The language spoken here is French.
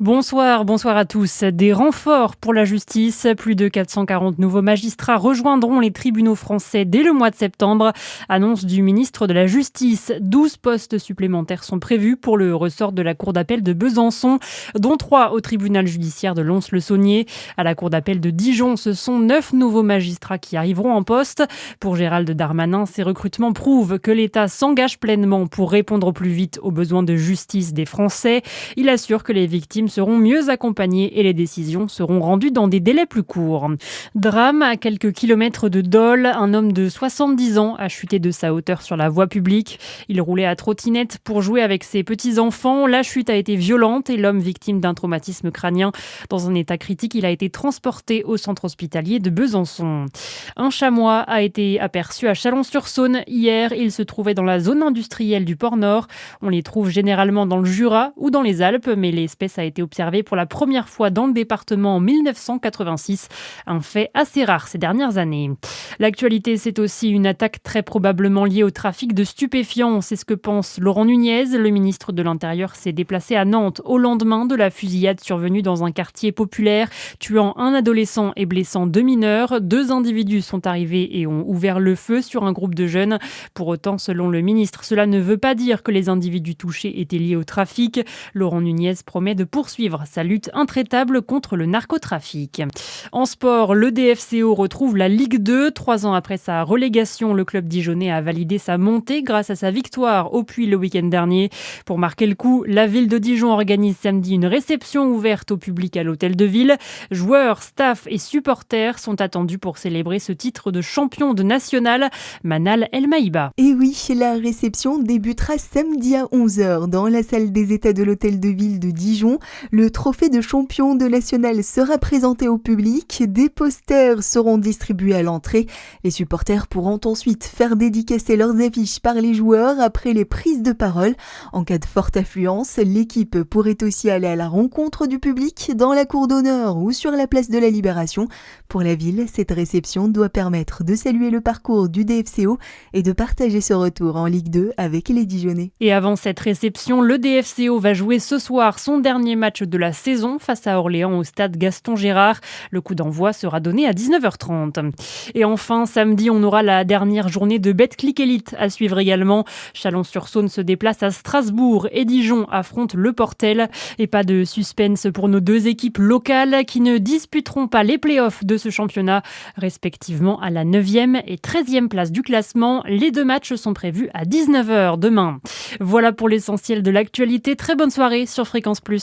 Bonsoir à tous. Des renforts pour la justice. Plus de 440 nouveaux magistrats rejoindront les tribunaux français dès le mois de septembre. Annonce du ministre de la Justice. 12 postes supplémentaires sont prévus pour le ressort de la cour d'appel de Besançon, dont 3 au tribunal judiciaire de Lons-le-Saunier. À la cour d'appel de Dijon, ce sont 9 nouveaux magistrats qui arriveront en poste. Pour Gérald Darmanin, ces recrutements prouvent que l'État s'engage pleinement pour répondre au plus vite aux besoins de justice des Français. Il assure que les victimes seront mieux accompagnées et les décisions seront rendues dans des délais plus courts. Drame à quelques kilomètres de Dole, un homme de 70 ans a chuté de sa hauteur sur la voie publique. Il roulait à trottinette pour jouer avec ses petits-enfants. La chute a été violente et l'homme, victime d'un traumatisme crânien, dans un état critique, il a été transporté au centre hospitalier de Besançon. Un chamois a été aperçu à Chalon-sur-Saône hier. Il se trouvait dans la zone industrielle du Port Nord. On les trouve généralement dans le Jura ou dans les Alpes, mais l'espèce a été observée pour la première fois dans le département en 1986. Un fait assez rare ces dernières années. L'actualité, c'est aussi une attaque très probablement liée au trafic de stupéfiants. C'est ce que pense Laurent Nunez. Le ministre de l'Intérieur s'est déplacé à Nantes au lendemain de la fusillade survenue dans un quartier populaire, tuant un adolescent et blessant 2 mineurs. 2 individus sont arrivés et ont ouvert le feu sur un groupe de jeunes. Pour autant, selon le ministre, cela ne veut pas dire que les individus touchés étaient liés au trafic. Laurent Nunez promet de poursuivre sa lutte intraitable contre le narcotrafic. En sport, le DFCO retrouve la Ligue 2. 3 ans après sa relégation, le club dijonnais a validé sa montée grâce à sa victoire au Puy le week-end dernier. Pour marquer le coup, la ville de Dijon organise samedi une réception ouverte au public à l'hôtel de ville. Joueurs, staff et supporters sont attendus pour célébrer ce titre de champion de national. Manal El Maïba. Et oui, la réception débutera samedi à 11h dans la salle des états de l'hôtel de ville de Dijon. Le trophée de champion de national sera présenté au public. Des posters seront distribués à l'entrée. Les supporters pourront ensuite faire dédicacer leurs affiches par les joueurs après les prises de parole. En cas de forte affluence, l'équipe pourrait aussi aller à la rencontre du public dans la cour d'honneur ou sur la place de la Libération. Pour la ville, cette réception doit permettre de saluer le parcours du DFCO et de partager ce retour en Ligue 2 avec les Dijonnais. Et avant cette réception, le DFCO va jouer ce soir son dernier match de la saison face à Orléans au stade Gaston Gérard. Le coup d'envoi sera donné à 19h30. Et enfin, samedi, on aura la dernière journée de Betclic Elite à suivre également. Chalon-sur-Saône se déplace à Strasbourg et Dijon affronte Le Portel. Et pas de suspense pour nos 2 équipes locales qui ne disputeront pas les playoffs de ce championnat, respectivement à la 9e et 13e place du classement. Les 2 matchs sont prévus à 19h demain. Voilà pour l'essentiel de l'actualité. Très bonne soirée sur Fréquence Plus.